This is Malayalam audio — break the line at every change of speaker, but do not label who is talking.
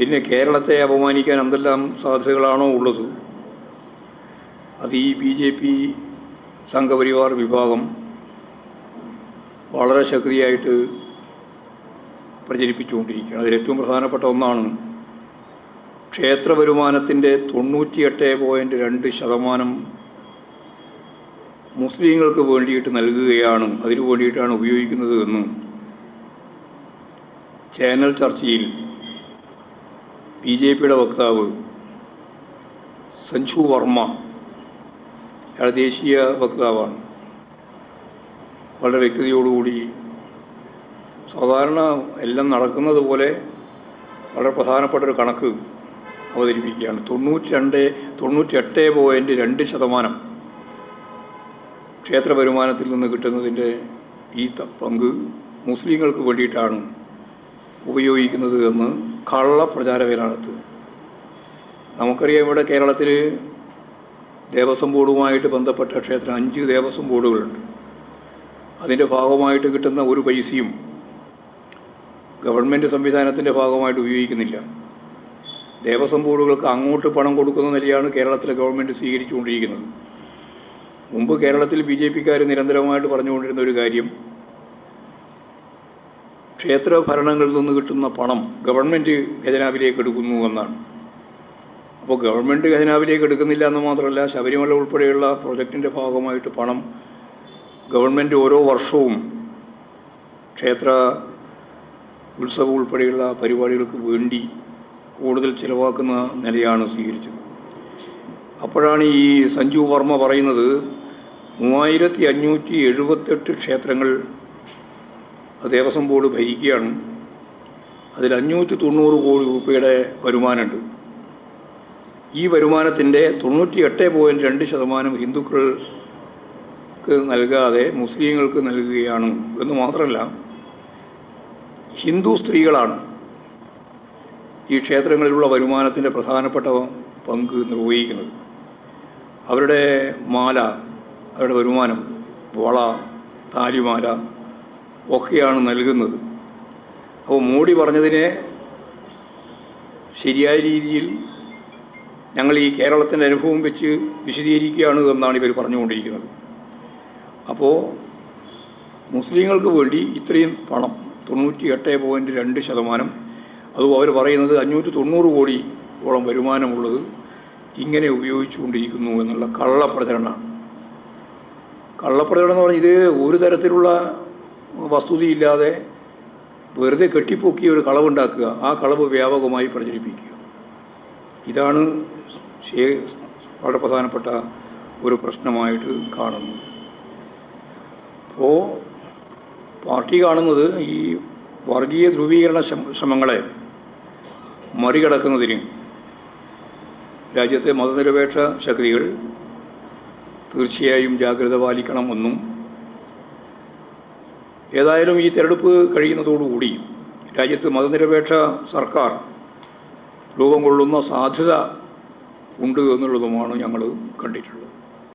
പിന്നെ കേരളത്തെ അപമാനിക്കാൻ എന്തെല്ലാം സാധ്യതകളാണോ ഉള്ളത് അത് ഈ BJP സംഘപരിവാർ വിഭാഗം വളരെ ശക്തിയായിട്ട് പ്രചരിപ്പിച്ചുകൊണ്ടിരിക്കുകയാണ്. അതിലേറ്റവും പ്രധാനപ്പെട്ട ഒന്നാണ് ക്ഷേത്ര വരുമാനത്തിൻ്റെ 98.2% മുസ്ലിങ്ങൾക്ക് വേണ്ടിയിട്ട് നൽകുകയാണ്, അതിനു വേണ്ടിയിട്ടാണ് ഉപയോഗിക്കുന്നത് എന്ന് ചാനൽ ചർച്ചയിൽ BJPയുടെ വക്താവ് സഞ്ജു വർമ്മ, അയാൾ ദേശീയ വക്താവാണ്, വളരെ വ്യക്തതയോടുകൂടി സാധാരണ എല്ലാം നടക്കുന്നത് പോലെ വളരെ പ്രധാനപ്പെട്ടൊരു കണക്ക് അവതരിപ്പിക്കുകയാണ്. 98.2% ക്ഷേത്ര വരുമാനത്തിൽ നിന്ന് കിട്ടുന്നതിൻ്റെ ഈ പങ്ക് മുസ്ലിങ്ങൾക്ക് വേണ്ടിയിട്ടാണ് ഉപയോഗിക്കുന്നത് എന്ന് കള്ളപ്രചാരവേല നടത്തുക. നമുക്കറിയാം, ഇവിടെ കേരളത്തിൽ ദേവസ്വം ബോർഡുമായിട്ട് ബന്ധപ്പെട്ട ക്ഷേത്രം 5 ദേവസ്വം ബോർഡുകളുണ്ട്. അതിൻ്റെ ഭാഗമായിട്ട് കിട്ടുന്ന ഒരു പൈസയും ഗവൺമെൻറ് സംവിധാനത്തിൻ്റെ ഭാഗമായിട്ട് ഉപയോഗിക്കുന്നില്ല. ദേവസ്വം ബോർഡുകൾക്ക് അങ്ങോട്ട് പണം കൊടുക്കുന്ന നിലയാണ് കേരളത്തിലെ ഗവൺമെൻറ് സ്വീകരിച്ചുകൊണ്ടിരിക്കുന്നത്. മുമ്പ് കേരളത്തിൽ BJPക്കാർ നിരന്തരമായിട്ട് പറഞ്ഞുകൊണ്ടിരുന്ന ഒരു കാര്യം, ക്ഷേത്ര ഭരണങ്ങളിൽ നിന്ന് കിട്ടുന്ന പണം ഗവൺമെൻറ് ഖജനാവിലേക്ക് എടുക്കുന്നു എന്നാണ്. അപ്പോൾ ഗവൺമെൻറ് ഖജനാവിലേക്ക് എടുക്കുന്നില്ല എന്ന് മാത്രമല്ല, ശബരിമല ഉൾപ്പെടെയുള്ള പ്രോജക്റ്റിൻ്റെ ഭാഗമായിട്ട് പണം ഗവൺമെൻറ് ഓരോ വർഷവും ക്ഷേത്ര ഉത്സവം ഉൾപ്പെടെയുള്ള പരിപാടികൾക്ക് വേണ്ടി കൂടുതൽ ചിലവാക്കുന്ന നിലയാണ് സ്വീകരിച്ചത്. അപ്പോഴാണ് ഈ സഞ്ജു വർമ്മ പറയുന്നത് 3578 ക്ഷേത്രങ്ങൾ ദേവസ്വം ബോർഡ് ഭരിക്കുകയാണ്, അതിൽ 590 കോടി രൂപയുടെ വരുമാനമുണ്ട്. ഈ വരുമാനത്തിൻ്റെ 98.2% ഹിന്ദുക്കൾക്ക് നൽകാതെ മുസ്ലിങ്ങൾക്ക് നൽകുകയാണ് എന്ന് മാത്രമല്ല, ഹിന്ദു സ്ത്രീകളാണ് ഈ ക്ഷേത്രങ്ങളിലുള്ള വരുമാനത്തിൻ്റെ പ്രധാനപ്പെട്ട പങ്ക് നിർവഹിക്കുന്നത്. അവരുടെ മാല, അവരുടെ വരുമാനം, വള, താലിമാല ഒക്കെയാണ് നൽകുന്നത്. അപ്പോൾ മോഡി പറഞ്ഞതിനെ ശരിയായ രീതിയിൽ ഞങ്ങൾ ഈ കേരളത്തിൻ്റെ അനുഭവം വെച്ച് വിശദീകരിക്കുകയാണ് എന്നാണ് ഇവർ പറഞ്ഞുകൊണ്ടിരിക്കുന്നത്. അപ്പോൾ മുസ്ലിങ്ങൾക്ക് വേണ്ടി ഇത്രയും പണം 98.2%, അതും അവർ പറയുന്നത് 590 കോടിയോളം വരുമാനമുള്ളത് ഇങ്ങനെ ഉപയോഗിച്ചുകൊണ്ടിരിക്കുന്നു എന്നുള്ള കള്ളപ്രചരണമാണ്. കള്ളപ്രചരണം എന്ന് പറഞ്ഞാൽ ഇത് ഒരു തരത്തിലുള്ള വസ്തുതയില്ലാതെ വെറുതെ കെട്ടിപ്പൊക്കി ഒരു കളവുണ്ടാക്കുക, ആ കളവ് വ്യാപകമായി പ്രചരിപ്പിക്കുക. ഇതാണ് വളരെ പ്രധാനപ്പെട്ട ഒരു പ്രശ്നമായിട്ട് കാണുന്നത്. അപ്പോൾ പാർട്ടി കാണുന്നത് ഈ വർഗീയ ധ്രുവീകരണ ശ്രമങ്ങളെ മറികടക്കുന്നതിന് രാജ്യത്തെ മതനിരപേക്ഷ ശക്തികൾ തീർച്ചയായും ജാഗ്രത പാലിക്കണമെന്നും, ഏതായാലും ഈ തെരഞ്ഞെടുപ്പ് കഴിയുന്നതോടുകൂടി രാജ്യത്ത് മതനിരപേക്ഷ സർക്കാർ രൂപം കൊള്ളുന്ന സാധ്യത ഉണ്ട് എന്നുള്ളതുമാണ് ഞങ്ങൾ കണ്ടിട്ടുള്ളത്.